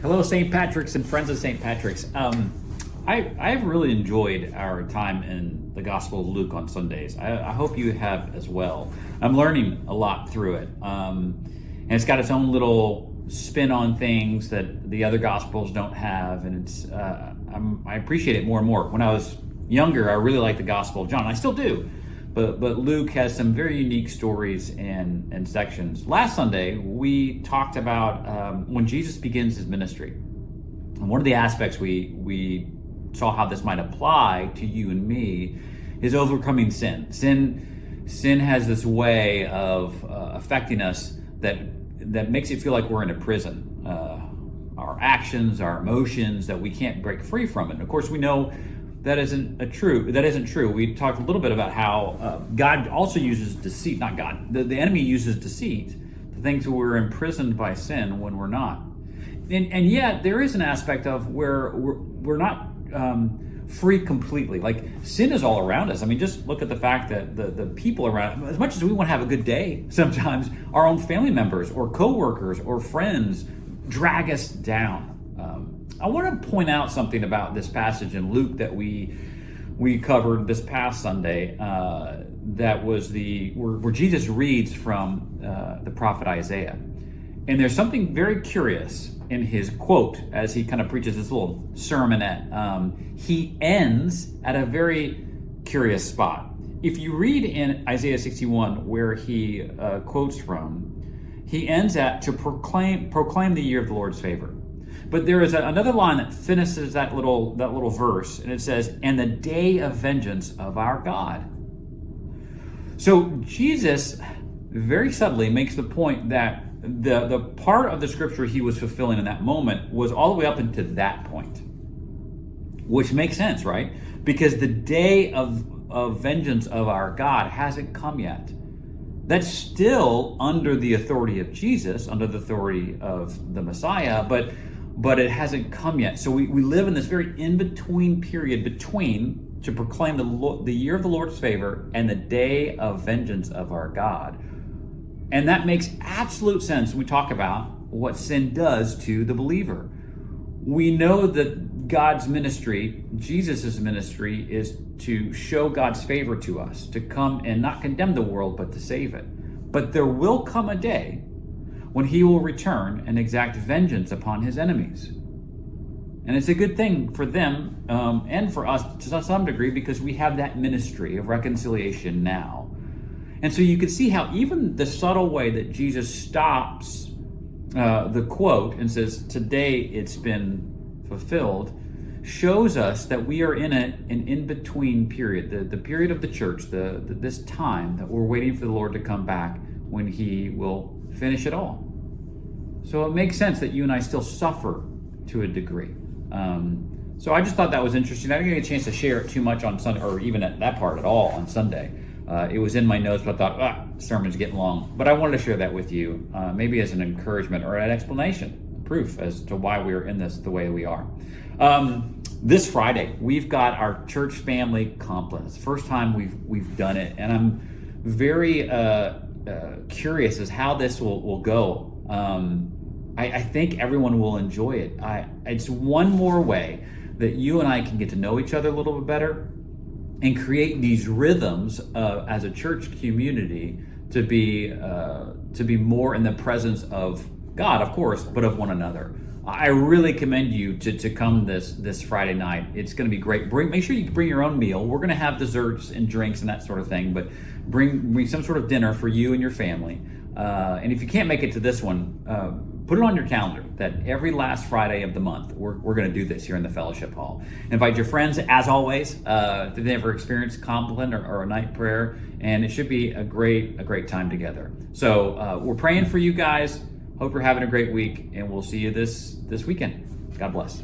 Hello, St. Patrick's and friends of St. Patrick's. I've really enjoyed our time in the Gospel of Luke on Sundays. I hope you have as well. I'm learning a lot through it. And it's got its own little spin on things that the other Gospels don't have. And I appreciate it more and more. When I was younger, I really liked the Gospel of John. I still do. But Luke has some very unique stories and sections. Last Sunday, we talked about when Jesus begins his ministry. And one of the aspects we saw how this might apply to you and me is overcoming sin. Sin has this way of affecting us that makes it feel like we're in a prison. Our actions, our emotions, that we can't break free from it. And of course, we know that isn't true. We talked a little bit about how God also uses deceit, not God. The enemy uses deceit to think that we're imprisoned by sin when we're not. And yet there is an aspect of where we're not free completely. Like, sin is all around us. I mean, just look at the fact that the people around, as much as we want to have a good day, sometimes our own family members or coworkers or friends drag us down. I want to point out something about this passage in Luke that we covered this past Sunday. That was where Jesus reads from the prophet Isaiah, and there's something very curious in his quote as he kind of preaches this little sermonette. He ends at a very curious spot. If you read in Isaiah 61 where he quotes from, he ends at to proclaim the year of the Lord's favor. But there is another line that finishes that little verse, and it says, "And the day of vengeance of our God." So Jesus very subtly makes the point that the part of the scripture he was fulfilling in that moment was all the way up into that point, which makes sense, right? Because the day of vengeance of our God hasn't come yet. That's still under the authority of Jesus, under the authority of the Messiah, but it hasn't come yet. So we live in this very in-between period between to proclaim the year of the Lord's favor and the day of vengeance of our God. And that makes absolute sense when we talk about what sin does to the believer. We know that God's ministry, Jesus' ministry, is to show God's favor to us, to come and not condemn the world, but to save it. But there will come a day when he will return and exact vengeance upon his enemies. And it's a good thing for them and for us to some degree, because we have that ministry of reconciliation now. And so you can see how even the subtle way that Jesus stops the quote and says, "Today it's been fulfilled," shows us that we are in an in-between period, the period of the church, this time that we're waiting for the Lord to come back when he will finish it all. So it makes sense that you and I still suffer to a degree. So I just thought that was interesting. I didn't get a chance to share it too much on Sunday, or even at that part at all on Sunday. It was in my notes, but I thought, sermon's getting long. But I wanted to share that with you, maybe as an encouragement or an explanation, proof as to why we are in this the way we are. This Friday, we've got our church family compline. It's the first time we've done it, and I'm very curious as how this will go. I think everyone will enjoy it. It's one more way that you and I can get to know each other a little bit better and create these rhythms as a church community to be more in the presence of God, of course, but of one another. I really commend you to come this Friday night. It's going to be great. Make sure you bring your own meal. We're going to have desserts and drinks and that sort of thing, but bring some sort of dinner for you and your family. And if you can't make it to this one, put it on your calendar that every last Friday of the month, we're going to do this here in the fellowship hall. Invite your friends, as always, if they've never experienced compline or a night prayer, and it should be a great time together. So we're praying for you guys. Hope you're having a great week, and we'll see you this weekend. God bless.